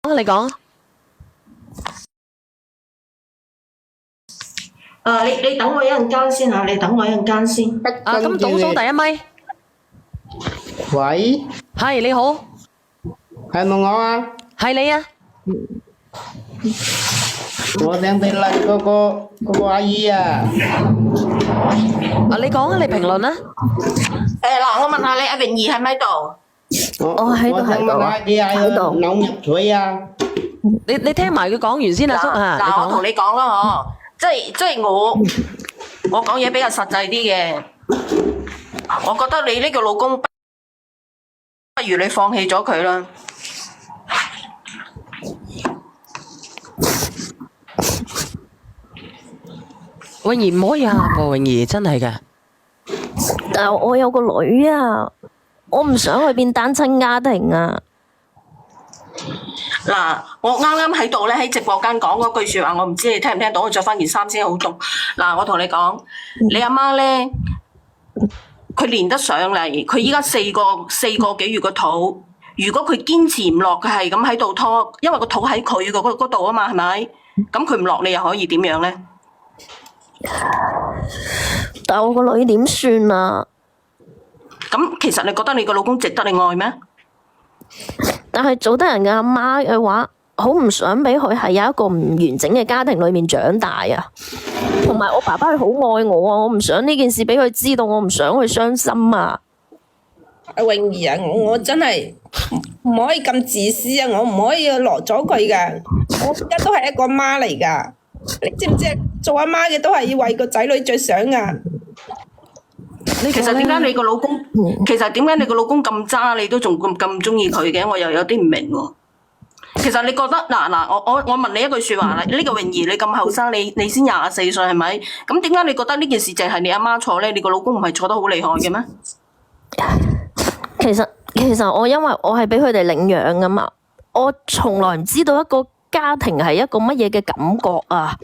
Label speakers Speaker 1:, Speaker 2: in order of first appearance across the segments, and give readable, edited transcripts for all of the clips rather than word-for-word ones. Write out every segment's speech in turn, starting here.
Speaker 1: 你講。
Speaker 2: 你等我一陣間先嚇，你等我一陣間先。
Speaker 1: 咁倒數第一咪。
Speaker 3: 喂，
Speaker 1: 係你好，
Speaker 3: 係咪我啊？
Speaker 1: 係你啊。
Speaker 3: 我想俾like嗰個阿姨啊。
Speaker 1: 你講啊，你評論啊。
Speaker 2: 嗱，我問下你，阿榮兒喺咪度？
Speaker 3: 我
Speaker 4: 喺度
Speaker 3: 想問下啲
Speaker 4: 喺度
Speaker 3: 扭入水啊！
Speaker 1: 你聽埋佢講完先啊，叔啊。你
Speaker 2: 嗱，我
Speaker 1: 講
Speaker 2: 同你講啦，嗬，即係我講嘢比較實際啲嘅。我覺得你呢個老公，不如你放棄咗佢啦。
Speaker 1: 泳兒唔可以喊喎，泳兒真係嘅。
Speaker 4: 但係我有個女啊，我唔想去變單親家庭啊。
Speaker 2: 嗱，我啱啱喺度咧喺直播間講嗰句説話，我唔知你聽唔聽到，我着翻件衫先好凍。嗱，我同你講，你阿媽咧，佢練得上嚟，佢依家四個幾月個肚，如果佢堅持唔落，佢係咁喺度拖，因為個肚喺佢嗰度啊嘛，係咪？咁佢唔落，你又可以點樣咧？
Speaker 4: 但係我個女點算啊？
Speaker 2: 咁其實你覺得你個老公值得你愛咩？
Speaker 4: 但係做得人嘅阿媽嘅話，好唔想俾佢係有一個唔完整嘅家庭裏面長大啊。同埋我爸爸佢好愛我啊，我唔想呢件事俾佢知道，我唔想佢傷心啊。
Speaker 5: 阿泳兒啊，我真係唔可以咁自私啊！我唔可以落咗佢噶，我而家都係一個媽嚟噶。你知唔知啊？做阿媽嘅都係要為個仔女着想噶。
Speaker 2: 其實點解你個老公，其實點解你個老公咁渣，你都仲咁中意佢嘅？我又有啲唔明喎。其實你覺得嗱，我問你一句説話啦，呢個泳兒你咁後生，你先24歲係咪？咁點解你覺得呢件事淨係你阿媽錯咧？你個老公唔係錯得好厲害嘅咩？
Speaker 4: 其實我因為我係俾佢哋領養噶嘛，我從來唔知道一個家庭係一個乜嘢嘅感覺啊！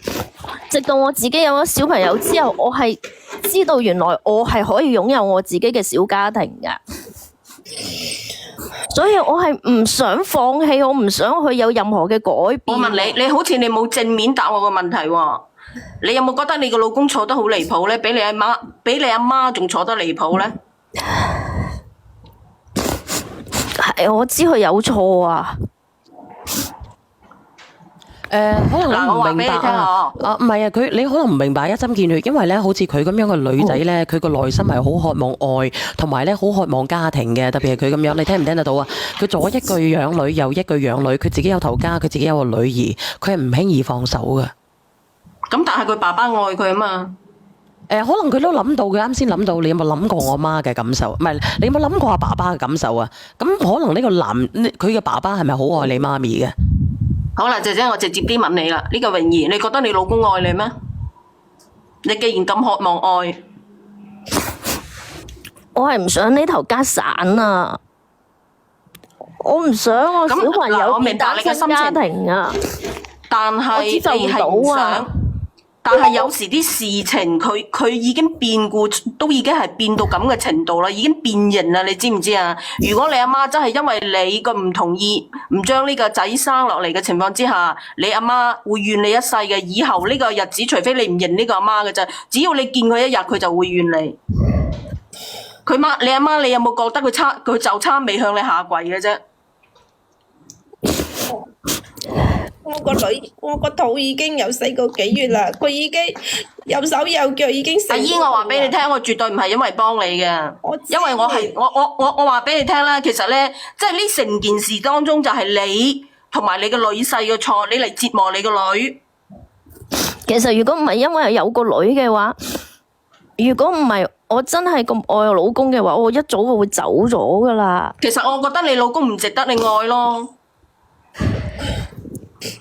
Speaker 4: 直到我自己有咗小朋友之後，我係知道原來我係可以擁有我自己嘅小家庭噶，所以我係唔想放棄，我唔想去有任何嘅改變。
Speaker 2: 我問你，你好似你冇正面答我個問題喎。你有冇覺得你個老公錯得好離譜咧？比你阿媽仲錯得離譜咧？
Speaker 4: 係我知佢有錯啊。
Speaker 1: 可能你唔
Speaker 2: 嗱我話俾
Speaker 1: 明白
Speaker 2: 你聽
Speaker 1: 啊。唔係啊，你可能唔明白一針見血，因為咧，好似佢咁樣嘅女仔咧，佢個內心係好渴望愛，同埋咧好渴望家庭嘅。特別係佢咁樣，你聽唔聽得到啊？佢左一句養女，右一句養女，佢自己有頭家，佢自己有個女兒，佢係唔輕易放手噶。
Speaker 2: 咁但係佢爸爸愛佢啊嘛。
Speaker 1: 可能佢都諗到，佢啱先諗到。你有冇諗過我媽嘅感受？唔係，你有冇諗過阿爸爸嘅感受啊？咁可能呢個佢嘅爸爸係咪好愛你媽咪嘅？
Speaker 2: 好啦，姐姐，我直接啲問你啦，呢個泳兒，你覺得你老公愛你咩？你既然咁渴望愛，
Speaker 4: 我係唔想呢頭家散啊！我唔想我小朋
Speaker 2: 嗱
Speaker 4: 友
Speaker 2: 我明白
Speaker 4: 變單親
Speaker 2: 你嘅心情
Speaker 4: 家庭啊！
Speaker 2: 但係你
Speaker 4: 我接受
Speaker 2: 係唔
Speaker 4: 唔到啊
Speaker 2: 想，但係有時啲事情佢已經變故，都已經係變到咁嘅程度啦，已經變形啦，你知唔知啊？如果你阿媽真係因為你個唔同意，唔將呢個仔生落嚟嘅情況之下，你阿媽會怨你一世嘅。以後呢個日子，除非你唔認呢個阿媽嘅啫，只要你見佢一日，佢就會怨你。你阿媽，你有冇覺得佢就差未向你下跪嘅啫？
Speaker 5: 我個肚已經有4個幾月啦，佢已經有手有腳已經死咗。
Speaker 2: 阿姨，我話俾你聽，我絕對唔係因為幫你嘅，因為我話俾你聽啦，其實咧，即係呢成件事當中就係你同埋你個女婿嘅錯，你嚟折磨你個女。
Speaker 4: 其實如果唔係因為有個女嘅話，如果唔係我真係咁愛我老公嘅話，我一早就會走咗噶啦。
Speaker 2: 其實我覺得你老公唔值得你愛咯，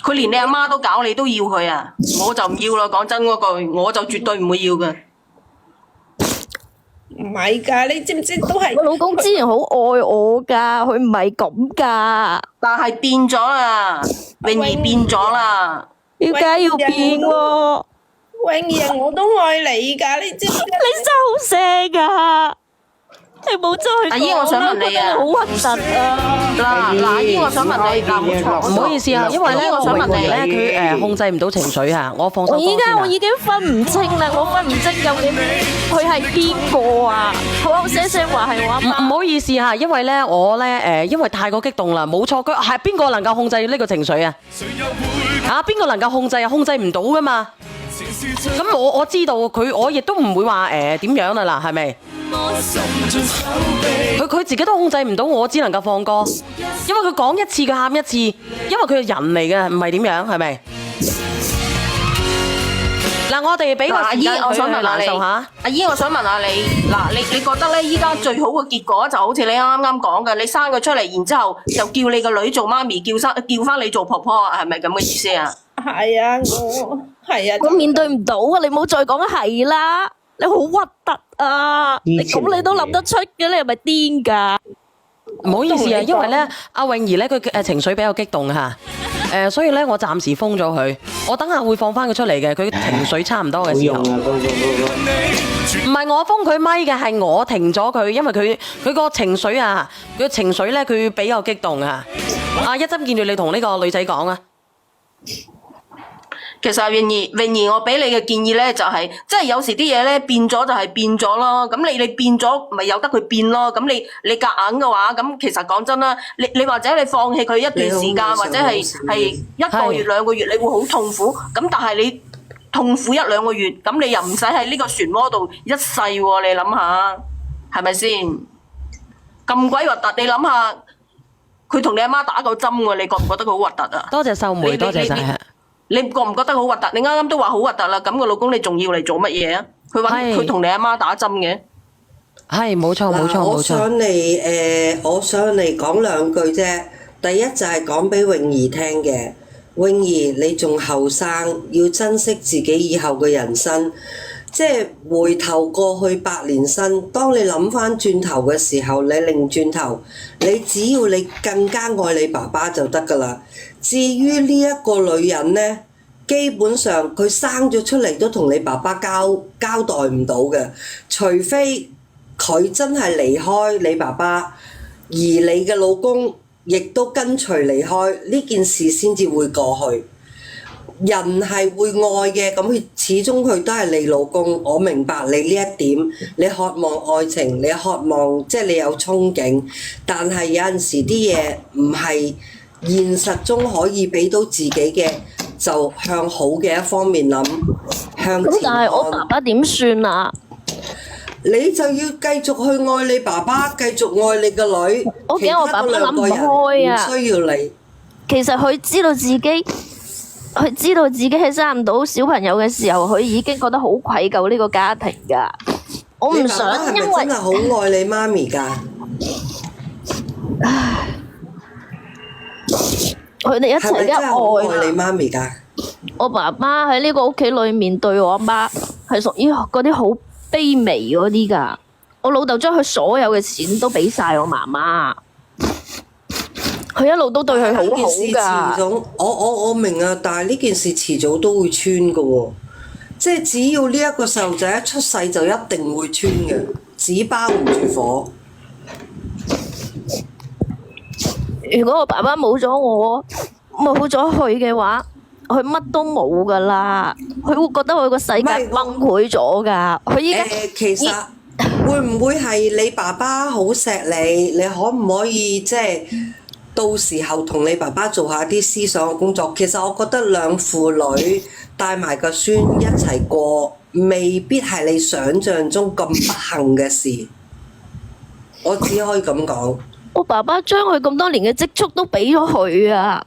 Speaker 2: 佢連你阿媽都搞你都要佢啊，我就唔要啦。講真嗰句，我就絕對唔會要嘅。
Speaker 5: 唔係㗎，你知唔知都係
Speaker 4: 我老公之前好愛我噶，佢唔係咁噶。
Speaker 2: 但係變咗啦，泳兒變咗啦。
Speaker 4: 點解要變喎？
Speaker 5: 泳兒啊，我都愛你㗎，你知唔知？
Speaker 4: 你收聲啊！你冇再
Speaker 2: 阿姨我想問你啊
Speaker 4: 好核突啊！
Speaker 2: 阿姨，我想問你，冇錯，
Speaker 1: 唔好意思啊，因為咧
Speaker 2: 我想問你
Speaker 1: 咧佢控制唔到情緒啊，我放手
Speaker 4: 我依家我
Speaker 1: 已
Speaker 4: 已經分唔清啦，我分唔清究竟佢係邊個啊？口聲聲話係我阿媽。
Speaker 1: 唔好意思嚇，因為咧我咧因為太過激動啦，冇錯，佢係邊個能夠控制呢個情緒啊？嚇邊個能夠控制啊？控制唔到噶嘛。咁我知道佢，我亦都唔會話點樣啦嗱，係咪？佢自己都控制唔到，我只能夠放歌，因為佢講一次佢喊一次，因為佢係人嚟嘅，唔係點樣係咪？嗱，我哋俾個
Speaker 2: 阿姨，
Speaker 1: 時間
Speaker 2: 我想問下
Speaker 1: 佢難
Speaker 2: 你，
Speaker 1: 受下。
Speaker 2: 阿姨，我想問下你，嗱，你覺得咧，依家最好嘅結果就好似你啱啱講嘅，你生佢出嚟，然之後就叫你個女做媽咪，叫翻你做婆婆，係咪咁嘅意思啊？
Speaker 5: 係啊，我係啊，
Speaker 4: 我面對唔到啊！你冇再講係啦，你好核突啊！你咁你都諗得出嘅，你係咪癲㗎？
Speaker 1: 唔好意思啊，因為咧阿泳兒咧佢情緒比較激動嚇，所以咧我暫時封咗佢，我等下會放翻佢出嚟嘅，佢情緒差唔多嘅時候。唔係我封佢咪嘅，係我停咗佢，因為佢個情緒啊，佢情緒咧佢比較激動啊。一針見住你同呢個女仔講啊。
Speaker 2: 其實泳兒，我俾你嘅建議咧就係、即係有時啲嘢咧變咗就係變咗咯。咁你變咗，咪由得佢變咯。咁你夾硬嘅話，咁其實講真啦，你或者你放棄佢一段時間，或者係一個月兩個月，你會好痛苦。咁但係你痛苦一兩個月，咁你又唔使喺呢個漩渦度一世喎。你諗下，係咪先？咁鬼核突，你諗下，佢同你阿媽打個針喎，你覺唔覺得佢好核突啊？
Speaker 1: 多謝秀梅，多謝晒。
Speaker 2: 你覺唔覺得好核突？你啱啱都話好核突啦，咁個老公你仲要嚟做乜嘢啊？佢同你阿媽打針嘅。
Speaker 1: 係冇錯冇錯冇錯。
Speaker 6: 我上嚟講兩句啫。第一就係講俾泳兒聽嘅，泳兒你仲後生，要珍惜自己以後嘅人生。即係回頭過去百年身，當你諗翻轉頭嘅時候，你擰轉頭，你只要你更加愛你爸爸就得㗎啦。至於呢一個女人呢，基本上佢生咗出嚟都同你爸爸交代唔到嘅，除非佢真係離開你爸爸，而你嘅老公亦都跟隨離開，呢件事先至會過去。人係會愛嘅，咁佢始終佢都係你老公。我明白你呢一點，你渴望愛情，你渴望即係你有憧憬，但係有陣時啲嘢唔係現實中可以俾到自己嘅，就向好嘅一方面諗，向前看。
Speaker 4: 咁但係我爸爸點算啊？
Speaker 6: 你就要繼續去愛你爸爸，繼續愛你個女。
Speaker 4: 我驚我爸爸諗唔開啊！
Speaker 6: 唔需要你。
Speaker 4: 其實佢知道自己係生唔到小朋友嘅時候，佢已經覺得好愧疚呢個家庭㗎。我唔想，因為
Speaker 6: 你爸爸係咪真係好愛你媽咪㗎？
Speaker 4: 佢哋一齊一愛
Speaker 6: 你媽咪㗎？
Speaker 4: 我爸爸喺呢個屋企裏面對我阿媽係屬於嗰啲好卑微嗰啲㗎。我老豆將佢所有嘅錢都俾晒我媽媽，佢一路都對佢好好㗎。
Speaker 6: 我明啊，但係呢件事遲早都會穿㗎喎。即係只要呢一個細路仔一出世就一定會穿嘅，紙包唔住火。
Speaker 4: 如果我爸爸冇咗我，冇咗佢嘅話，佢乜都冇㗎啦。佢會覺得佢個世界崩潰咗㗎。佢依家
Speaker 6: 其實會唔會係你爸爸好錫你？你可唔可以即係到時候同你爸爸做下啲思想嘅工作？其實我覺得兩父女帶埋個孫一齊過，未必係你想象中咁不幸嘅事。我只可以咁講。
Speaker 4: 我爸爸將佢咁多年嘅積蓄都俾咗佢啊！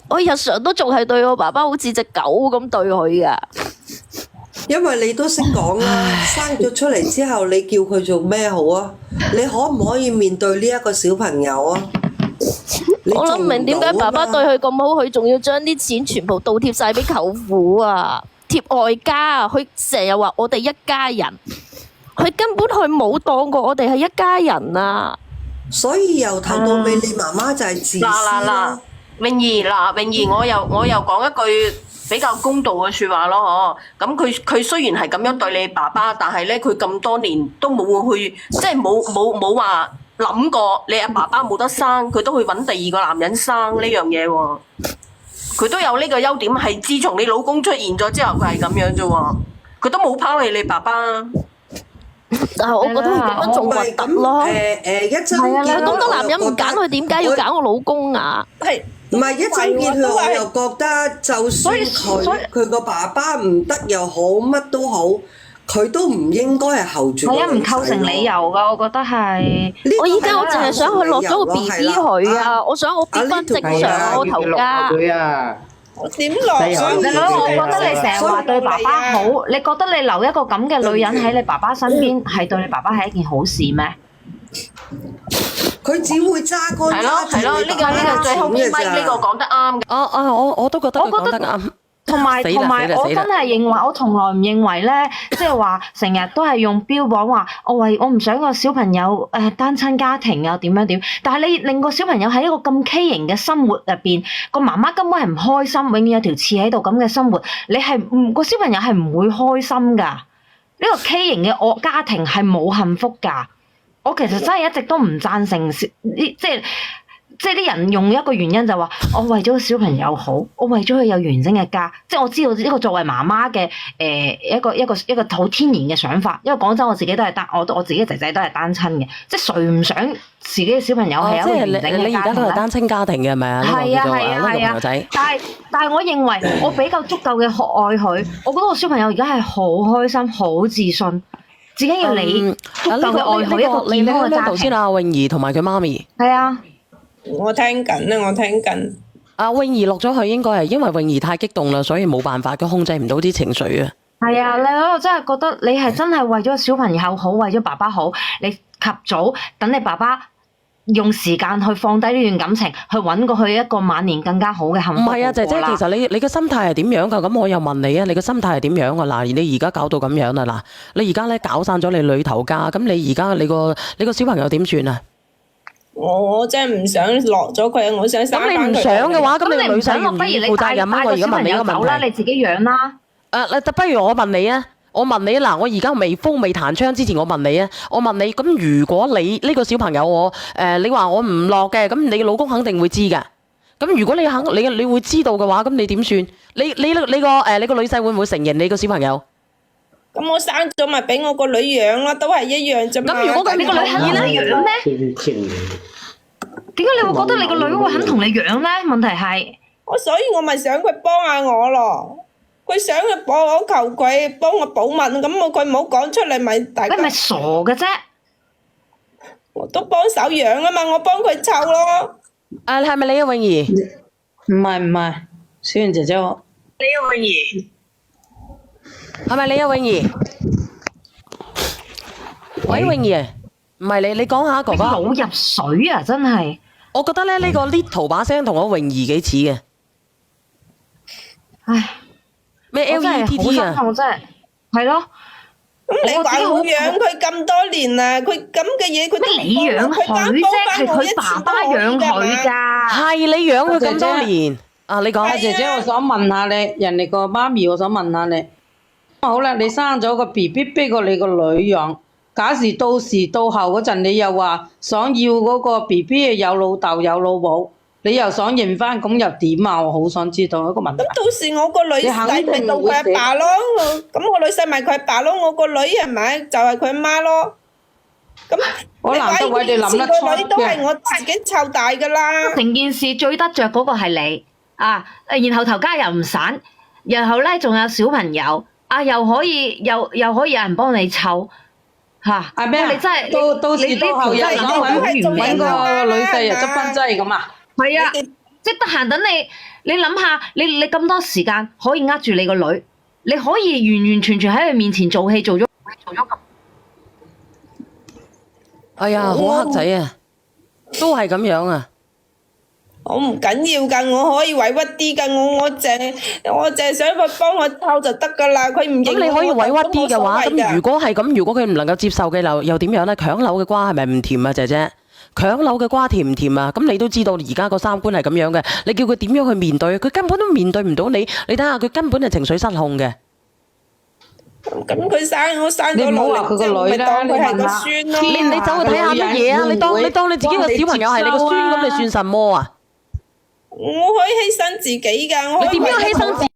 Speaker 4: 我日常都仲係對我爸爸好似隻狗咁對佢噶。
Speaker 6: 因為你都識講啦，生咗出嚟之後，你叫佢做咩好啊？你可唔可以面對呢一個小朋友啊？
Speaker 4: 我諗唔明點解爸爸對佢咁好，佢仲要將啲錢全部倒貼晒俾舅父啊，貼外家啊！佢成日話我哋一家人，佢根本佢冇當過我哋係一家人啊！
Speaker 6: 所以由頭到尾，你媽媽就係自私啦。
Speaker 2: 泳兒，我又講一句比較公道嘅説話咯，嗬。咁佢雖然係咁樣對你爸爸，但係咧佢咁多年都冇去，即係冇話諗過你阿爸爸冇得生，佢都去揾第二個男人生呢樣嘢喎。佢都有呢個優點，係自從你老公出現咗之後，佢係咁樣啫喎。佢都冇拋棄你爸爸。
Speaker 4: 但係我覺得佢咁樣仲核突咯。
Speaker 6: 一陣
Speaker 4: 係啊，
Speaker 6: 見
Speaker 4: 咁多男人唔揀佢，點解要揀我老公啊？
Speaker 5: 係
Speaker 6: 唔係一陣見佢，
Speaker 5: 都係
Speaker 6: 我又覺得就算佢個爸爸唔得又好，乜都好，佢都唔應該係候住個
Speaker 7: 係啊，唔
Speaker 6: 女仔
Speaker 7: 構成理由噶，我覺得係。
Speaker 4: 我依家我淨係想佢落咗個 B B 佢啊！我想我變翻正常我頭家。
Speaker 3: 佢啊，
Speaker 5: 我點落
Speaker 3: 係啊
Speaker 7: 你佬，我覺得你成日話對爸爸好，你覺得你留一個咁嘅女人喺你爸爸身邊，係對你爸爸係一件好事咩？
Speaker 6: 佢只會揸乾
Speaker 2: 係咯係咯，呢個最後尾咪呢個講得啱嘅。
Speaker 1: 我都覺得佢講得啱。
Speaker 7: 同埋
Speaker 1: 死啦
Speaker 7: 我真係認為，我從來唔認為咧，即係話成日都係用標榜話，我唔想個小朋友單親家庭啊點樣點，但係你令個小朋友喺一個咁畸形嘅生活入邊，個媽媽根本係唔開心，永遠有條刺喺度咁嘅生活，你係個小朋友係唔會開心㗎。呢個畸形嘅家庭係冇幸福㗎。我其實真係一直都唔贊成即係啲人用一個原因就話，我為咗個小朋友好，我為咗佢有完整嘅家，即係我知道呢個作為媽媽嘅一個好天然嘅想法。因為講真，我自己都係我自己仔仔都係單親嘅，即係誰唔想自己嘅小朋友係一個完整嘅家庭咧？
Speaker 1: 你而家都係單親家庭嘅係咪啊？
Speaker 7: 係啊係啊係啊！但係我認為我比較足夠嘅愛佢，我覺得我小朋友而家係好開心、好自信，自己要你足夠嘅愛佢一個健康嘅家庭。
Speaker 1: 頭先阿泳兒同埋佢媽咪。
Speaker 7: 係啊。
Speaker 5: 我聽緊啊，我聽緊。
Speaker 1: 阿泳兒落咗去應該係因為泳兒太激動啦，所以冇辦法，佢控制唔到啲情緒啊。
Speaker 7: 係啊，你喺度真係覺得你係真係為咗小朋友好，為咗爸爸好，你及早等你爸爸用時間去放低呢段感情，去揾過去一個晚年更加好嘅幸福。
Speaker 1: 唔係啊，姐姐，其實你嘅心態係點樣㗎？咁我又問你啊，你嘅心態係點樣啊？嗱，你而家搞到咁樣啦，嗱，你而家咧搞散咗你女頭家，咁你而家你個小朋友點算啊？
Speaker 5: 我真係唔想落咗佢，我想生翻佢。
Speaker 1: 咁你唔想嘅話，咁你女仔
Speaker 7: 不如
Speaker 1: 唔負責任啊！我而家問你一個問題。
Speaker 7: 你自己養啦。
Speaker 1: 不如我問你啊，我而家未風未彈槍之前，我問你啊，咁如果你呢個小朋友你話我唔落嘅，咁你老公肯定會知㗎。咁如果你會知道嘅話，咁你點算？你個女婿會唔會承認你個小朋友？
Speaker 5: 咁我生咗咪俾我個女養咯，都係一樣啫嘛。
Speaker 7: 咁如果你個女肯同你養咩？點解你會覺得你個女會肯同你養咧？問題係
Speaker 5: 所以我咪想佢幫下我咯。佢想佢幫我求佢幫我保密，咁佢唔好講出嚟咪大家。
Speaker 7: 你咪傻嘅啫！
Speaker 5: 我都幫手養啊嘛，我幫佢湊咯。
Speaker 1: 係咪你啊，泳兒？
Speaker 8: 唔係，小圓姐姐我。
Speaker 2: 你啊，泳兒。
Speaker 1: 係咪你啊，泳兒？喂，泳兒，唔係你講下哥哥。
Speaker 7: 腦入水啊！真係。
Speaker 1: 我覺得咧呢個 Little 把聲同我泳兒幾似嘅。
Speaker 7: 唉，
Speaker 1: 咩 LETT 啊？
Speaker 7: 我真係係咯。
Speaker 5: 咁你話我養佢咁多年啦，佢咁嘅嘢佢
Speaker 7: 咩？你養佢啫，係佢爸爸養佢㗎。
Speaker 1: 係你養佢咁多年。你講。
Speaker 8: 姐姐，我想問下你，人哋個媽咪，我想問下你。好啦，你生咗個 BB 俾過你個女養。假時到時到後嗰陣，你又話想要嗰個 BB 有老豆有老母，你又想認翻，咁又點啊？我好想知道一個問題。
Speaker 5: 咁到時我個女婿咪到佢阿爸咯，咁我女婿咪佢阿爸咯，我個女係咪就係佢阿媽咯？咁
Speaker 8: 我難得為你諗得出
Speaker 5: 個女都係我自己湊大噶啦。
Speaker 7: 成件事最得着嗰個係你啊，然後頭家又唔散，然後咧仲有小朋友啊，又可以有人幫你湊。
Speaker 8: 係咩？
Speaker 7: 你真係
Speaker 8: 到時到後又想揾個女婿又執翻劑咁啊？
Speaker 7: 係啊，即係得閒等你諗下，你咁多時間可以呃住你個女，你可以完完全全喺佢面前做戲做咗咁。
Speaker 1: 哎呀，好黑仔啊，都係咁樣啊。
Speaker 5: 我唔緊要噶，我可以委屈啲噶，我淨係想佢幫我湊就得噶啦，佢唔認我。
Speaker 1: 咁你可以委屈啲嘅話，
Speaker 5: 咁
Speaker 1: 咁如果係咁，如果佢唔能夠接受嘅又點樣咧？強扭嘅瓜係咪唔甜啊，姐姐？強扭嘅瓜甜唔甜啊？咁你都知道而家個三觀係咁樣嘅，你叫佢點樣去面對？佢根本都面對唔到你。你睇下佢根本係情緒失控嘅。
Speaker 5: 咁佢生
Speaker 8: 你
Speaker 5: 咗落
Speaker 8: 唔好話佢個
Speaker 5: 嚟之後，咪
Speaker 8: 女啦，
Speaker 5: 當佢係個
Speaker 8: 你問下
Speaker 5: 孫咯。
Speaker 1: 你走去睇下乜嘢啊？你當你自己個小朋友係你個孫咁，你算什麼啊？
Speaker 5: 我可以犧牲自己㗎，我可以
Speaker 1: 你點樣犧牲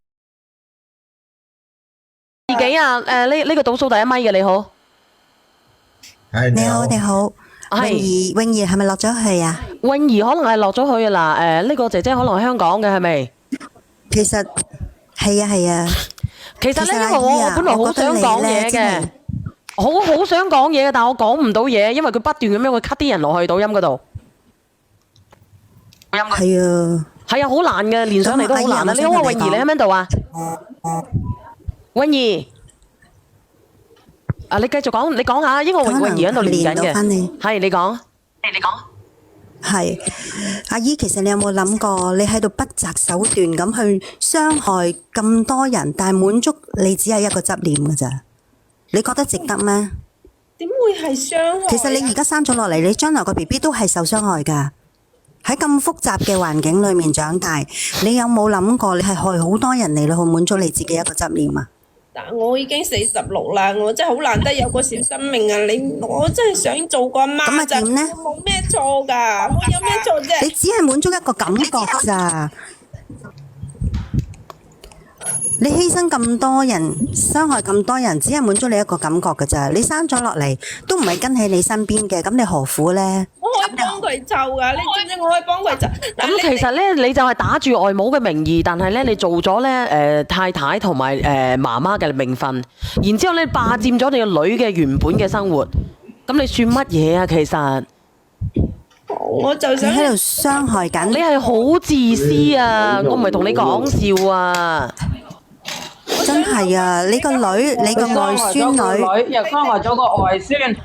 Speaker 1: 自己啊？呢個倒數第一咪嘅你好，
Speaker 9: 係
Speaker 10: 你好，你好，
Speaker 1: 係
Speaker 10: 泳兒係咪落咗去啊？
Speaker 1: 泳兒可能係落咗去啦。呢個姐姐可能係香港嘅係咪？
Speaker 10: 其實係啊係啊，
Speaker 1: 其實咧，因為
Speaker 10: 阿姨啊
Speaker 1: 我本來好想講嘢嘅，好想講嘢嘅，但係我講唔到嘢，因為佢不斷咁樣去 cut 啲人落去抖音嗰度。
Speaker 10: 係啊，
Speaker 1: 係啊，好難嘅，連上嚟都好難啊！你好啊，泳兒，你喺邊度啊？泳兒，啊，你繼續講，你講下，因為泳兒喺度練緊嘅，係你講，
Speaker 10: 係阿姨，其實你有冇諗過，你喺度不擇手段咁去傷害咁多人，但係滿足你只係一個執念㗎咋？你覺得值得咩？
Speaker 5: 點會係傷害？
Speaker 10: 其實你而家生咗落嚟，你將來個 BB 都係受傷害㗎。喺咁複雜嘅環境裏面長大，你有冇諗過你係害好多人嚟去滿足你自己一個執念啊？
Speaker 5: 但我已經46啦，我真係好難得有個小生命啊！我真係想做個媽
Speaker 10: 咁啊點呢？
Speaker 5: 我冇咩錯㗎，我有咩錯啫？
Speaker 10: 你只係滿足一個感覺咋？你犧牲咁多人，傷害咁多人，只係滿足你一個感覺㗎咋？你生咗落嚟都唔係跟喺你身邊嘅，咁你何苦呢？
Speaker 5: 我可以幫佢湊㗎，你知唔知我可以幫佢湊？
Speaker 1: 咁其實咧，你就係打住外母嘅名義，但係咧，你做咗咧太太同埋媽媽嘅名分，然之後咧霸佔咗你個女嘅原本嘅生活，咁你算乜嘢啊？其實
Speaker 5: 我就想
Speaker 10: 你喺度傷害緊，
Speaker 1: 你係好自私啊！我唔係同你講笑啊！
Speaker 10: 真係啊！你個女，你個外孫女，
Speaker 8: 又傷害咗個外孫。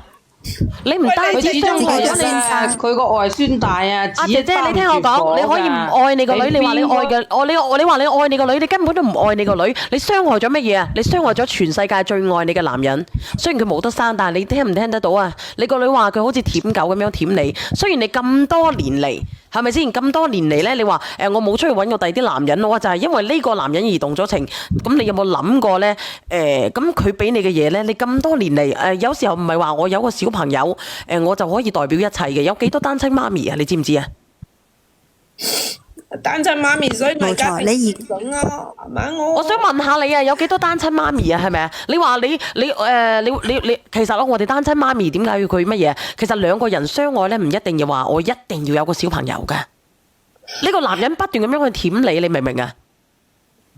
Speaker 1: 你唔單止傷害咗你，
Speaker 8: 佢個外孫大啊！
Speaker 1: 阿姐姐，你聽我講，你可以唔愛你個女，你話你愛嘅，你話你愛你個女，你根本都唔愛你個女，你傷害咗乜嘢啊？你傷害咗全世界最愛你嘅男人。雖然佢冇得生，但係你聽唔聽得到啊？你個女話佢好似舔狗咁樣舔你。雖然你咁多年嚟，係咪先咁多年嚟咧？你話我冇出去揾過第二啲男人，我就係因為呢個男人而動咗情。咁你有冇諗過咧？咁佢俾你嘅嘢咧，你咁多年嚟有時候唔係話我有個小朋友我就可以代表一切嘅。有幾多單親媽咪啊？你知唔知啊？
Speaker 5: 單親媽咪，所以咪家庭
Speaker 10: 你
Speaker 5: 準啊，係咪？
Speaker 1: 我想問下你啊，有幾多單親媽咪啊？係咪啊？你話你其實我哋單親媽咪點解要佢乜嘢？其實兩個人相愛咧，唔一定要話我一定要有個小朋友嘅。呢個男人不斷咁樣去舔你，你明唔明啊？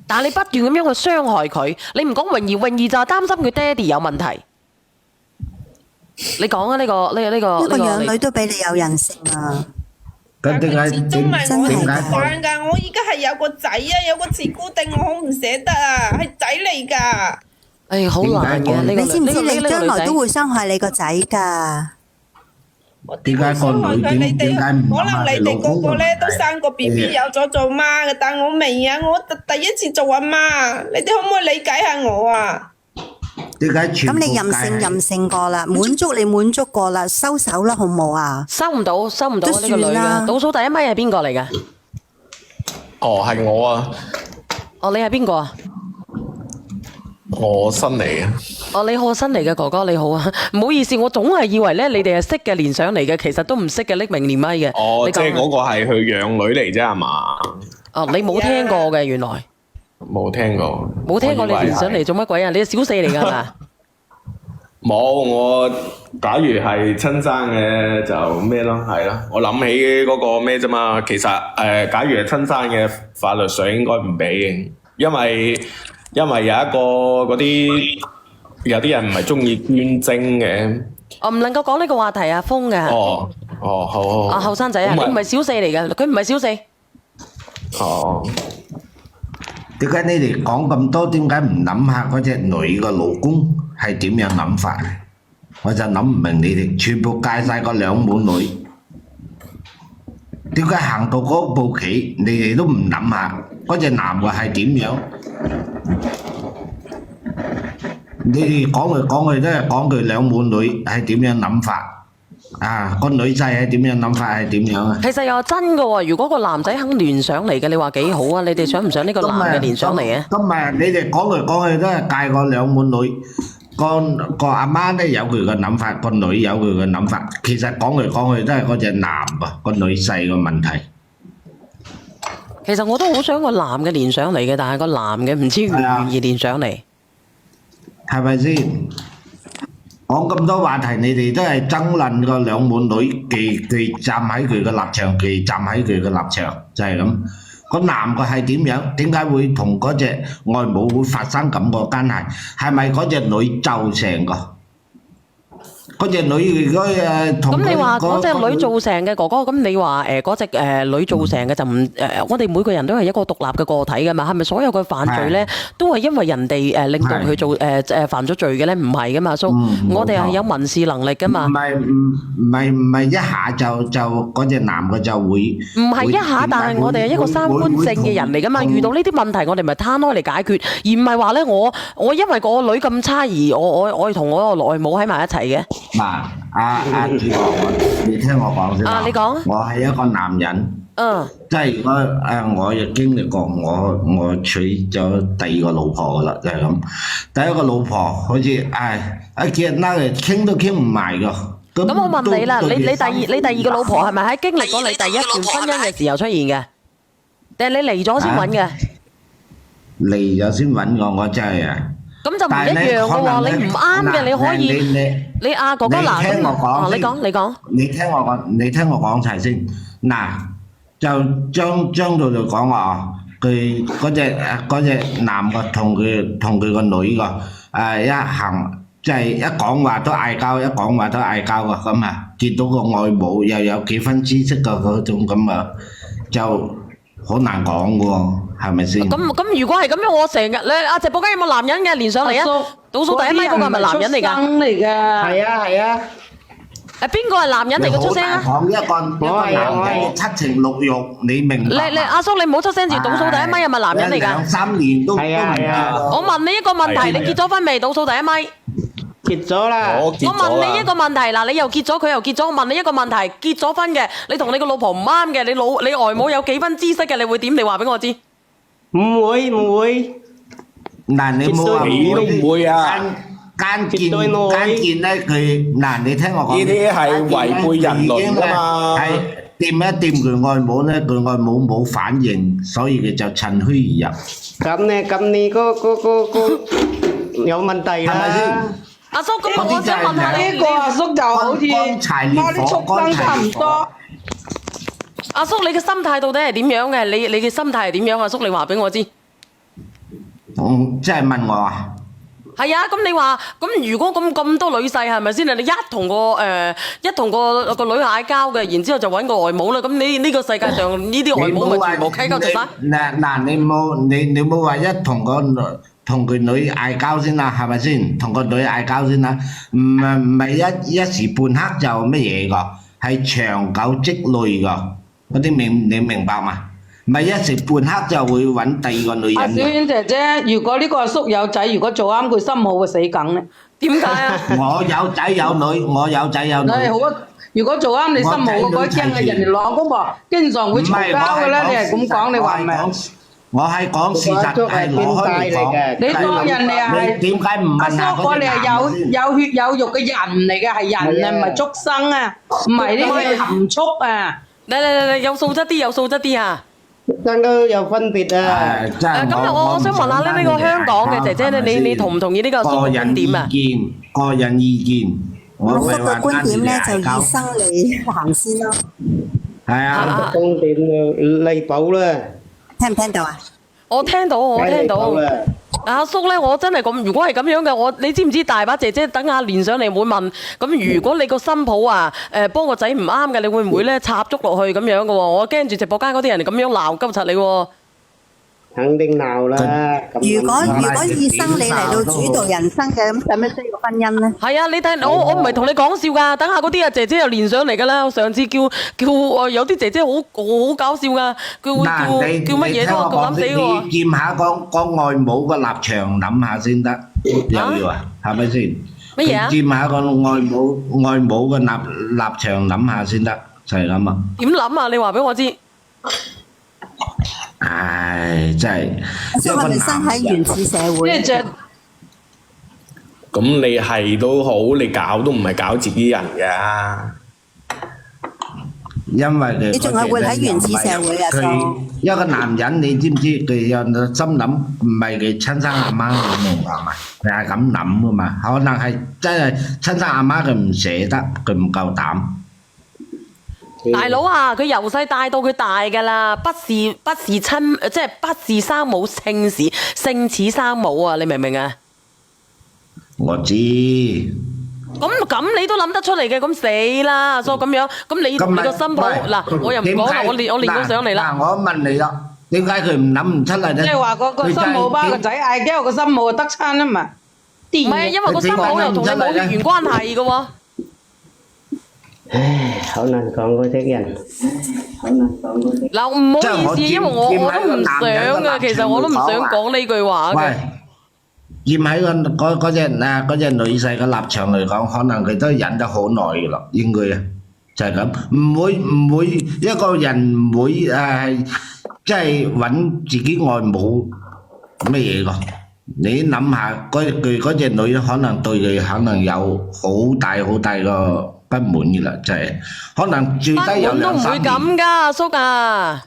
Speaker 1: 但係你不斷咁樣去傷害佢，你唔講泳兒就係擔心佢爹哋有問題。你講啊，呢個
Speaker 10: 養女都俾你有人性啊！
Speaker 9: 咁點解
Speaker 5: 始終咪我係
Speaker 9: 點解
Speaker 5: 慣㗎，我而家係有個仔啊，有個慈姑定，我好唔捨得啊，係仔嚟㗎。
Speaker 1: 好難嘅呢個。
Speaker 10: 你知唔知你將來都會傷害你個仔㗎？
Speaker 9: 點解個女點解唔
Speaker 5: 可能你哋個個咧都生個 BB 有咗做媽嘅，但我未啊，我第一次做阿媽，你哋可唔可以理解下我啊？
Speaker 9: 點解全部
Speaker 10: 咁你任性過啦，滿足過啦，收手啦，好唔好啊？
Speaker 1: 收唔到呢個女
Speaker 10: 都算啦
Speaker 1: 嘅。倒數第一咪係邊個嚟㗎？
Speaker 11: 係我啊！
Speaker 1: 你係邊個啊？
Speaker 11: 我新嚟嘅。
Speaker 1: 你好，新嚟嘅哥哥你好啊！唔好意思，我總係以為咧你哋係識嘅連上嚟嘅，其實都唔識嘅，匿名連咪嘅。你講
Speaker 11: 即係嗰個係佢養女嚟啫係嘛？
Speaker 1: 你冇聽過嘅原來。
Speaker 11: 冇聽過。
Speaker 1: 冇聽過你連上嚟做乜鬼啊？你係小四嚟㗎係嘛？
Speaker 11: 冇，我假如係親生嘅就咩咯，係咯。我諗起嗰個咩啫嘛，其實假如係親生嘅法律上應該唔俾嘅，因為有一個嗰啲有啲人唔係中意捐精嘅。
Speaker 1: 我唔能夠講呢個話題啊，封嘅。
Speaker 11: 好。
Speaker 1: 後生仔啊，佢唔係小四嚟嘅，佢唔係小四。
Speaker 9: 點解你哋講咁多？點解唔諗下嗰隻女嘅老公係點樣諗法？我就諗唔明你哋全部介晒個兩母女，點解行到嗰步棋，你哋都唔諗下嗰隻男嘅係點樣？你哋講嚟講去都係講佢兩母女係點樣諗法？啊，個女婿係點樣諗法係點樣啊？
Speaker 1: 其實又真嘅喎，如果個男仔肯聯上嚟嘅，你話幾好啊？你哋想唔想呢個男嘅聯上嚟啊？
Speaker 9: 今日你哋講嚟講去都係介過兩滿女，個阿媽咧有佢嘅諗法，個女有佢嘅諗法。其實講嚟講去都係嗰隻男噃，個女婿個問題。
Speaker 1: 其實我都好想個男嘅連上嚟嘅，但係個男嘅唔知願唔願意連上嚟，
Speaker 9: 係咪先？講咁多話題，你哋都係爭論個兩滿女，佢站喺佢嘅立場，佢站喺佢嘅立場，就係咁。個男嘅係點樣？點解會同嗰隻外母會發生咁個關係？係咪嗰隻女造成個？嗰隻女如果同
Speaker 1: 咁你話嗰隻
Speaker 9: 個
Speaker 1: 女造成嘅哥哥，咁你話嗰隻女造成嘅就唔我哋每個人都係一個獨立嘅個體噶嘛？係咪所有嘅犯罪咧都係因為人哋令到佢做犯咗罪嘅咧？唔係噶嘛，阿叔，我哋係有民事能力噶嘛。
Speaker 9: 唔係一下就嗰隻男嘅就會
Speaker 1: 唔係一下，但係我哋係一個三觀正嘅人嚟噶嘛。遇到呢啲問題，我哋咪攤開嚟解決，而唔係話咧我因為個女咁差而我同我個外母喺埋一齊嘅。
Speaker 9: 嗱，阿主角，你聽我講先。
Speaker 1: 你講。
Speaker 9: 我係一個男人。即係如果我亦經歷過，我娶咗第二個老婆噶啦，就係咁。第一個老婆好似一見拉嚟傾都傾唔埋噶。
Speaker 1: 咁我問你啦，你第二個老婆係咪喺經歷過你第一段婚姻嘅時候出現嘅？定係你離咗先揾嘅？
Speaker 9: 離咗先揾我真係啊！
Speaker 1: 咁就唔一樣嘅喎，你唔啱嘅，你可以你阿哥哥嗱，
Speaker 9: 你聽我講先，
Speaker 1: 你講，
Speaker 9: 你聽我講齊先。嗱，就將到嚟講話，佢嗰隻男嘅同佢個女個一行即係一講話都嗌交，一講話都嗌交啊咁啊，見到個外母又有幾分知識嘅嗰種咁啊，就好難講嘅喎，係咪先？
Speaker 1: 咁如果係咁樣，我成日咧，阿直播間有冇男人嘅連上嚟啊？倒數第一咪嗰個係咪男人嚟㗎？
Speaker 3: 係啊。
Speaker 1: 邊個係男人嚟嘅？出聲啊！
Speaker 9: 講一個男仔七情六欲，你明白？
Speaker 1: 阿叔，你唔好出聲住，倒數第一咪係咪男人嚟㗎？
Speaker 9: 兩三年都係啊！
Speaker 1: 我問你一個問題，你結咗婚未？倒數第一咪。
Speaker 3: 結咗啦。
Speaker 11: 我結咗啦。
Speaker 1: 我問你一個問題，嗱，你又結咗，佢又結咗，我問你一個問題，結咗婚嘅，你同你個老婆唔啱嘅，你外母有幾分知識嘅，你會點？你話俾我知。
Speaker 3: 唔會。
Speaker 9: 嗱，你冇話
Speaker 11: 你都唔會啊！
Speaker 9: 奸見咧，佢嗱，你聽我講，
Speaker 11: 呢啲係違背人倫㗎嘛。
Speaker 9: 係掂一掂佢外母咧，佢外母冇反應，所以佢就趁虛而入。
Speaker 3: 咁你個有問題啦。
Speaker 9: 係咪先？
Speaker 1: 阿叔，咁我想問下
Speaker 8: 呢個阿叔就好似媽啲畜生差唔多。
Speaker 1: 阿叔，你嘅心態到底係點樣嘅？你嘅心態係點樣？阿叔，你話俾我知。
Speaker 9: 即係問我啊？
Speaker 1: 係啊，咁你話咁如果咁多女婿係咪先啊？你一同個女嗌交嘅，然之後就揾個外母啦。咁你呢個世界上呢啲外母咪全部契鳩就晒？
Speaker 9: 嗱，你冇話一同佢女嗌交先啦，係咪先？同個女嗌交先啦，唔係一時半刻就乜嘢噶，係長久積累噶，嗰啲你明白嘛？唔係一時半刻就會揾第二個女人。
Speaker 8: 阿小婉姐姐，如果呢個阿叔有仔，如果做啱佢心抱會死梗咧？
Speaker 1: 點解啊？
Speaker 9: 我有仔有女，我有仔有女。
Speaker 8: 好啊！如果做啱你心抱嗰啲驚嘅人哋老公婆經常會嘈交嘅咧，你係咁講，你話唔係？
Speaker 9: 我係講事實，係攞開嚟講。
Speaker 8: 你當人哋係
Speaker 9: 點解唔問下嗰啲男先？
Speaker 8: 我哋係有血有肉嘅人嚟嘅，係人啊，唔係畜生啊，唔係呢啲含蓄啊！
Speaker 1: 嚟，有素質啲啊！
Speaker 3: 真都有分別啊！
Speaker 1: 咁我想問下咧，呢個香港嘅姐姐咧，你同唔同意呢個觀點啊？
Speaker 9: 個人意見，
Speaker 10: 我個觀點咧就以生你行先咯。
Speaker 9: 係啊，
Speaker 3: 觀點就離譜啦。
Speaker 10: 聽唔聽到啊？
Speaker 1: 我聽到。阿叔咧，我真係咁，如果係咁樣嘅，你知唔知大把姐姐等下連上嚟會問，咁如果你個新抱啊，幫個仔唔啱嘅，你會唔會咧插足落去咁樣嘅喎？我驚住直播間嗰啲人咁樣鬧鳩柒你喎。
Speaker 3: 肯定鬧啦。
Speaker 10: 如果以生你嚟到主導人生嘅，咁使乜需要婚姻咧？
Speaker 1: 係啊，你睇我唔係同你講笑㗎，等下嗰啲啊姐姐又連上嚟㗎啦。我上次叫有啲姐姐好搞笑㗎，佢會叫乜嘢都我夠膽死喎。
Speaker 9: 你驗下個外母個立場諗下先得，又要啊，係咪先？
Speaker 1: 乜嘢啊？
Speaker 9: 佢佔下個外母嘅立場諗下先得，就係咁啊！
Speaker 1: 點諗啊？你話俾我知。
Speaker 9: 唉，真係
Speaker 10: 即係我哋生喺原始社會。
Speaker 11: 咁你係都好，你搞都唔係搞自己人㗎。
Speaker 9: 因為佢
Speaker 10: 你仲係活喺原始社會啊？
Speaker 9: 佢一個男人，你知唔知佢有心諗唔係佢親生阿媽好冇係嘛？佢係咁諗噶嘛？可能係真係親生阿媽佢唔捨得，佢唔夠膽。
Speaker 1: 大佬啊，佢由細帶到佢大㗎啦，不是親，即係不是生母姓氏，姓似生母啊！你明唔明啊？
Speaker 9: 我知。
Speaker 1: 咁你都諗得出嚟嘅，咁死啦！所以咁樣，咁你同你個新抱嗱，我又唔講啦，我練咗上嚟啦。
Speaker 9: 嗱，我問你啦，點解佢唔諗唔出嚟咧？
Speaker 8: 即係話個新抱包個仔嗌交，個新抱就得餐啊嘛。
Speaker 1: 唔係，因為個新抱又同你冇血緣關係嘅喎。
Speaker 3: 唉，好難講嗰啲人，好難講嗰啲。
Speaker 1: 嗱，唔好意思，因為我都唔想嘅，其實我都唔想講呢句話嘅。
Speaker 9: 驗喺嗰隻女婿嘅立場嚟講，可能佢都忍得好耐嘅咯，應該啊，就係咁，唔會一個人唔會即係揾自己外母乜嘢個。你諗下，嗰隻女可能對佢可能有好大個不滿嘅啦，就係可能最低有
Speaker 1: 都唔會咁㗎，阿叔啊！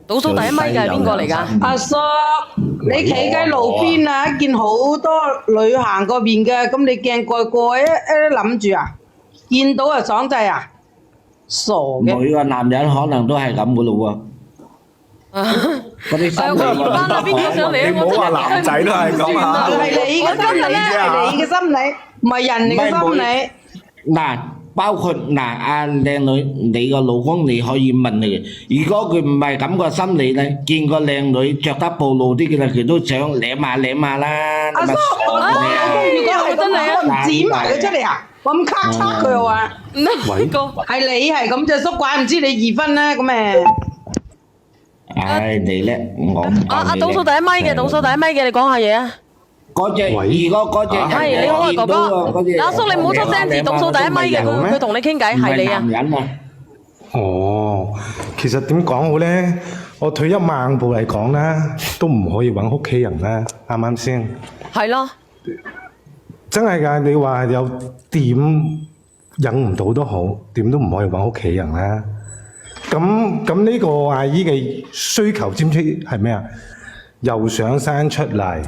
Speaker 1: 倒數第一米嘅係邊個嚟㗎？
Speaker 8: 阿叔，你企喺路邊啊，見好多女行過面嘅，咁你驚過一諗住啊？見到啊爽滯啊？傻嘅。
Speaker 9: 每個男人可能都係咁嘅咯喎。嗰啲心理
Speaker 1: 我翻啦，邊個上嚟啊？
Speaker 11: 你唔好話男仔都係咁啊！
Speaker 8: 係你嘅心理，係你嘅心理，唔係人哋嘅心理。
Speaker 9: 嗱。包括阿靚女，你個老公你可以問佢，如果佢唔係咁個心理咧，見個靚女着得暴露啲嘅啦，佢都想舐下啦。
Speaker 8: 阿叔，我老公如果係真係我唔剪埋佢出嚟啊！我咁咔嚓佢又話，係你係咁啫，叔怪唔知你二分啦咁誒。
Speaker 9: 唉，你叻，我
Speaker 1: 阿倒數第一咪嘅，倒數第一咪嘅，你講下嘢啊！
Speaker 9: 嗰隻，如果嗰隻
Speaker 1: 係你好啊，哥哥。阿叔你唔好出聲字，倒數第一咪嘅，佢同你傾偈，係你啊。
Speaker 9: 男人啊！
Speaker 12: 哦，其實點講好咧？我退一萬步嚟講啦，都唔可以揾屋企人啦，啱唔啱先？
Speaker 1: 係咯。
Speaker 12: 真係㗎，你話有點忍唔到都好，點都唔可以揾屋企人啦。咁呢個阿姨嘅需求知唔知係咩啊？又想生出嚟。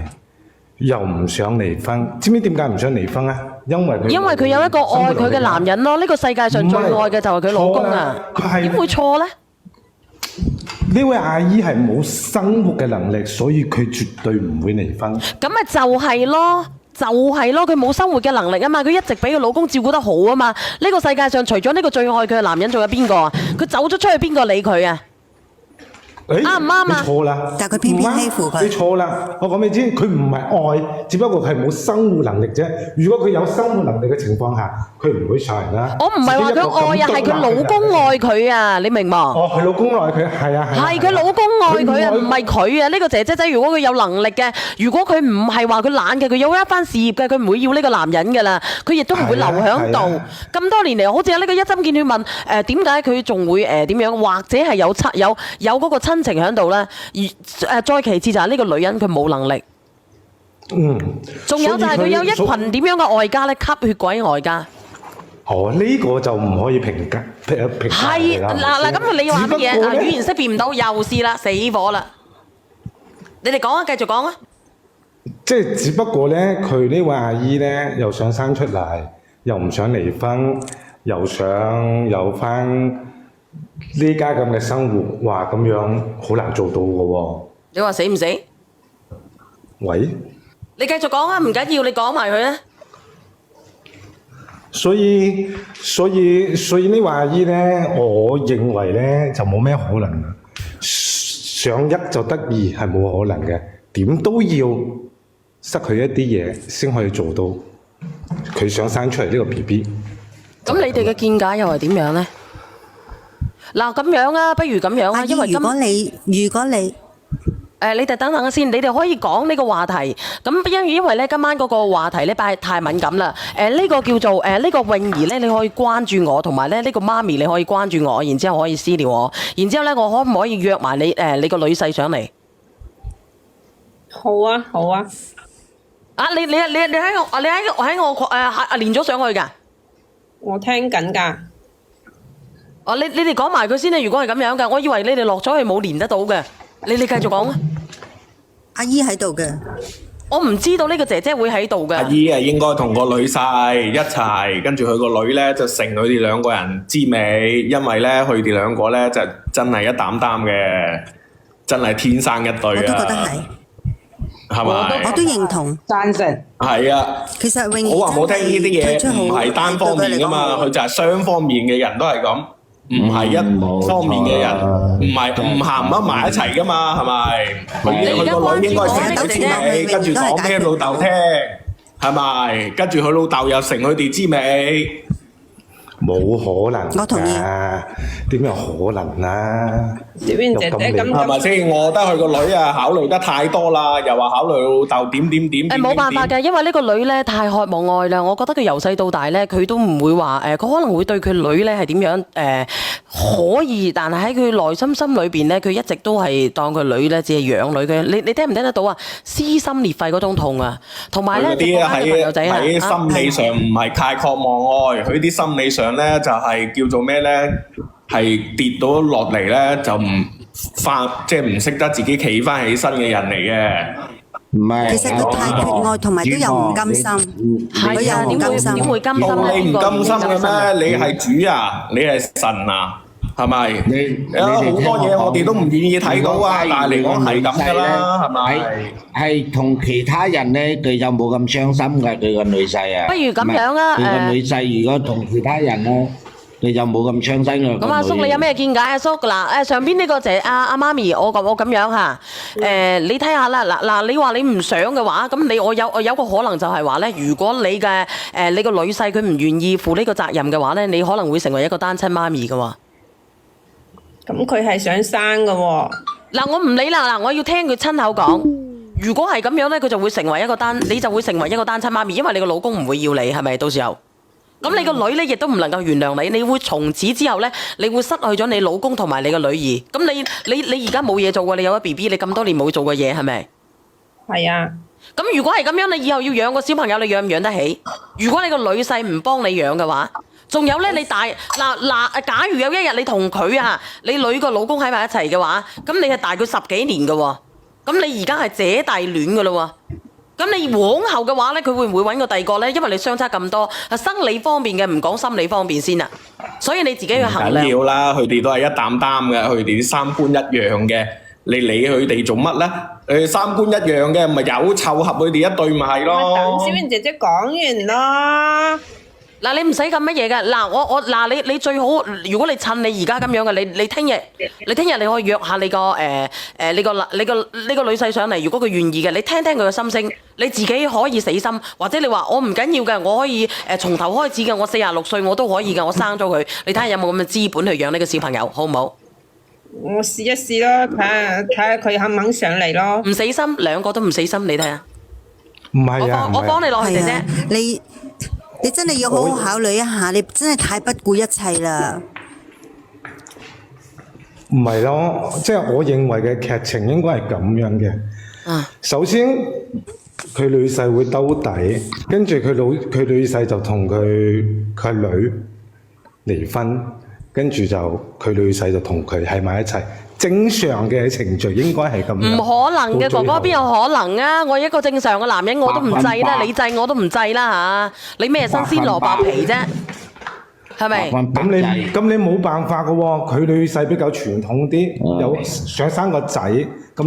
Speaker 12: 又唔想離婚，知唔知點解唔想離婚啊？因為佢有一個愛佢嘅男人咯，呢個世界上最愛嘅就係佢老公啊！點會錯呢？呢位阿姨係冇生活嘅能力，所以佢絕對唔會離婚。咁咪就係咯，佢冇生活嘅能力啊嘛，佢一直俾佢老公照顧得好啊嘛。呢個世界上除咗呢個最愛佢嘅男人，仲有邊個啊？佢走咗出去，邊個理佢啊？啱唔啱啊？你錯啦！但係佢偏偏欺負佢。你錯啦！我講俾你知，佢唔係愛，只不過係冇生活能力啫。如果佢有生活能力嘅情況下，佢唔會上嚟啦。我唔係話佢愛啊，係佢老公愛佢啊！你明冇？哦，佢老公愛佢，係啊係。係佢老公愛佢啊，唔係佢啊！呢個姐姐仔，如果佢有能力嘅，如果佢唔係話佢懶嘅，佢有一番事業嘅，佢唔會要呢個男人㗎啦。佢亦都唔會留喺度。咁多年嚟，好似有呢個一針見血問點解佢仲會點樣，或者係有嗰個親情喺度咧，而再其次就係呢個女人佢冇能力。仲有就係佢有一群點樣嘅外家咧，吸血鬼外家。哦，呢個就唔可以評價係嗱，咁你話乜嘢？語言識別唔到，又試啦，死火啦！你哋講啊，繼續講啊。即係只不過咧，佢呢位阿姨咧，又想生出嚟，又唔想離婚，又想有翻呢家咁嘅生活，話咁樣好難做到嘅喎。你話死唔死？喂？你繼續講啊，唔緊要，你講埋佢啊。所以呢話阿姨咧，我認為咧就冇咩可能。想一就得二係冇可能嘅，點都要失去一啲嘢先可以做到佢想生出嚟呢個 BB。咁你哋嘅見解又係點樣咧？嗱咁樣啊，不如咁樣啊，因為如果你
Speaker 1: 你哋等等先，你哋可以講呢個話題。咁因為咧今晚嗰個話題咧太敏感啦。呢個叫做呢個泳兒咧，你可以關注我，同埋咧呢個媽咪你可以關注我，然之後可以私聊我，然之後咧我可唔可以約埋你你個女婿上嚟？
Speaker 5: 好啊，好啊。
Speaker 1: 你喺我連咗上去㗎？
Speaker 5: 我聽緊㗎。
Speaker 1: 你哋講埋佢先啦。如果係咁樣嘅，我以為你哋落咗去冇連得到嘅。你繼續講啊。
Speaker 10: 阿姨喺度嘅。
Speaker 1: 我唔知道呢個姐姐會喺度嘅。
Speaker 11: 阿姨應該同個女婿一齊，跟住佢個女咧就承佢哋兩個人之美，因為咧佢哋兩個咧就真係一擔擔嘅，真係天生一對啊！
Speaker 10: 我都覺得係。
Speaker 11: 係咪？
Speaker 10: 我都認同。
Speaker 8: 贊成。
Speaker 11: 係啊。
Speaker 10: 其實泳兒
Speaker 11: 我話冇聽呢啲嘢唔係單方面噶嘛，佢就係雙方面嘅人都係咁。唔係一方面嘅人，唔行唔埋一齊噶嘛，係咪？佢個女應該成佢之美，跟住講俾老豆聽，係咪？跟住佢老豆又成佢哋之美，
Speaker 12: 冇可能。
Speaker 10: 我同意。
Speaker 12: 點有可能啊？
Speaker 5: 小娟姐姐咁
Speaker 11: 係咪先？我覺得佢個女啊考慮得太多啦，又話考慮老豆點。
Speaker 1: 冇辦法嘅，因為呢個女咧太渴望愛啦。我覺得佢由細到大咧，佢都唔會話佢可能會對佢女咧係點樣可以，但係喺佢內心裏邊咧，佢一直都係當佢女咧只係養女嘅。你聽唔聽得到啊？撕心裂肺嗰種痛啊，同埋咧
Speaker 11: 啲喺心理上唔係太渴望愛，佢啲心理上咧就係叫做咩咧？係跌到落嚟咧，就唔翻，即係唔識得自己企翻起身嘅人嚟嘅。
Speaker 9: 唔係。
Speaker 10: 其實佢太缺愛，同埋都有唔甘心。佢有唔甘心。
Speaker 1: 點會甘心咧？
Speaker 11: 你唔甘心嘅咩？你係主啊，你係神啊，係咪？有好多嘢我哋都唔願意睇到啊，但係嚟講係咁噶啦，係咪？
Speaker 9: 係同其他人咧，佢就冇咁傷心㗎，佢個女婿啊。
Speaker 1: 不如咁樣啊，
Speaker 9: 佢個女婿如果同其他人咧。你就冇咁傷心㗎。
Speaker 1: 咁阿叔你有咩見解？阿叔嗱上邊呢個姐阿媽咪，我咁樣嚇你睇下啦嗱，你話你唔想嘅話，咁我有個可能就係話咧，如果你嘅你個女婿佢唔願意負呢個責任嘅話咧，你可能會成為一個單親媽咪嘅喎。
Speaker 5: 咁佢係想生嘅喎。
Speaker 1: 嗱我唔理啦，嗱我要聽佢親口講。如果係咁樣咧，佢就會成為一個你就會成為一個單親媽咪，因為你個老公唔會要你，係咪？到時候。咁你個女咧亦都唔能夠原諒你，你會從此之後咧，你會失去咗你老公同埋你個女兒。咁你而家冇嘢做過，你有咗 BB，你咁多年冇做過嘢係咪？係
Speaker 5: 啊。
Speaker 1: 咁如果係咁樣，你以後要養個小朋友，你養唔養得起？如果你個女婿唔幫你養嘅話，仲有咧，你假如有一日你同佢你女個老公喺埋一齊嘅話，咁你係大佢10幾年嘅喎，咁你而家係姐弟戀嘅咯喎。咁你往後嘅話咧，佢會唔會揾個第二個咧？因為你相差咁多，生理方面嘅唔講，心理方面先啦。所以你自己要衡量。
Speaker 11: 唔緊要啦，佢哋都係一擔擔嘅，佢哋啲三觀一樣嘅，你理佢哋做乜咧？佢三觀一樣嘅，咪有湊合佢哋一對咪係咯。
Speaker 5: 等小娟姐姐講完啦。
Speaker 1: 嗱，你唔使咁乜嘢嘅。嗱，你最好，如果你趁你而家咁樣嘅，你聽日你可以約下你個女婿上嚟。如果佢願意嘅，你聽聽佢嘅心聲，你自己可以死心，或者你話我唔緊要嘅，我可以從頭開始嘅。我46歲我都可以嘅，我生咗佢。你睇下有冇咁嘅資本去養呢個小朋友，好唔好？
Speaker 5: 我試一試咯，睇下佢肯唔肯上嚟咯。
Speaker 1: 唔死心，兩個都唔死心，你睇下。
Speaker 12: 唔係啊，
Speaker 1: 我幫你落去姐姐。
Speaker 10: 你真係要好好考慮一下，你真係太不顧一切啦。
Speaker 12: 唔係咯，即係我認為嘅劇情應該係咁樣嘅。首先佢女婿會兜底，跟住佢女婿就同佢女離婚，跟住就佢女婿就同佢喺埋一齊。正常嘅程序應該係咁樣。
Speaker 1: 唔可能嘅，哥哥邊有可能啊？我一個正常嘅男人我都唔制啦，你制我都唔制啦嚇！你咩新鮮蘿蔔皮啫？係咪？
Speaker 12: 咁你冇辦法嘅喎，佢女婿比較傳統啲，有想生個仔，咁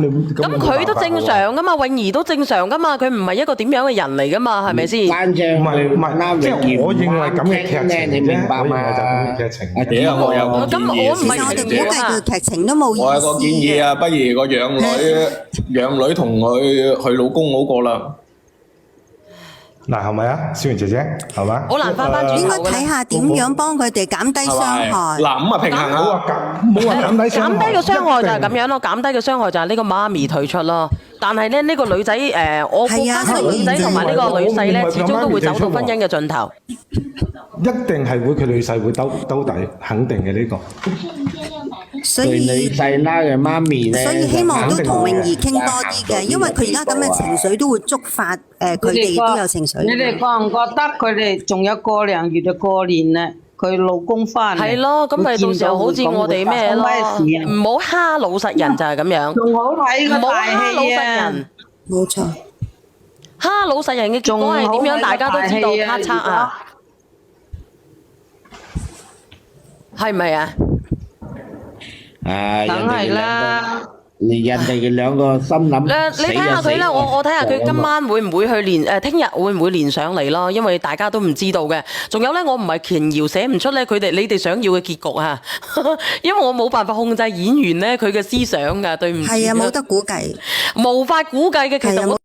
Speaker 1: 佢都正常噶嘛，泳兒都正常噶嘛，佢唔係一個點樣嘅人嚟噶嘛，係咪先？
Speaker 12: 唔係，即係我認為咁嘅劇情，你明白嘛？
Speaker 11: 我有個建議。
Speaker 10: 其實我哋估計佢劇情都冇意思嘅。
Speaker 11: 我有個建議啊，不如個養女同佢老公好過啦。
Speaker 12: 嗱，係咪啊？小圓姐姐係嘛？
Speaker 1: 好難翻返轉
Speaker 10: 應該睇下點樣幫佢哋減低傷害。
Speaker 11: 嗱咁啊平衡
Speaker 12: 冇
Speaker 11: 啊，
Speaker 12: 話冇話減低傷害，
Speaker 1: 減低個傷害就係咁
Speaker 12: 一定
Speaker 1: 樣咯，減低個傷害就係呢個媽咪退出咯。但係咧呢個女仔我估
Speaker 10: 係啊
Speaker 1: 翻個女仔同埋呢個女婿咧，始終都會走到婚姻嘅盡頭。
Speaker 12: 一定係會佢女婿會兜底，肯定嘅呢個。
Speaker 10: 所
Speaker 9: 對女
Speaker 10: 以
Speaker 9: 婿啦嘅媽咪咧，
Speaker 10: 所以希望都同泳兒傾多啲嘅，因為佢而家咁嘅情緒都會觸發佢哋亦都有情緒。
Speaker 8: 你哋覺唔覺得佢哋仲有個零月就過年咧？佢老公翻嚟，
Speaker 1: 係咯，咁咪到時候好似我哋咩咯，唔好蝦老實人就係咁樣，
Speaker 8: 仲好睇個
Speaker 1: 唔好
Speaker 8: 大
Speaker 1: 蝦老實
Speaker 8: 戲啊！
Speaker 1: 人，
Speaker 10: 冇錯，
Speaker 1: 蝦老實人嘅結果係點樣？大家都知道咔嚓啊，係咪啊？
Speaker 9: 啊，
Speaker 8: 梗係啦。
Speaker 9: 人哋兩個心諗
Speaker 1: 你睇下佢啦，我睇下佢今晚會唔會去連聽日會唔會連上嚟咯？因為大家都唔知道嘅。仲有咧，我唔係瓊瑤寫唔出咧，你哋想要嘅結局啊，因為我冇辦法控制演員咧佢嘅思想㗎，對唔住。
Speaker 10: 係啊，冇得估計。
Speaker 1: 無法估計嘅，其實我。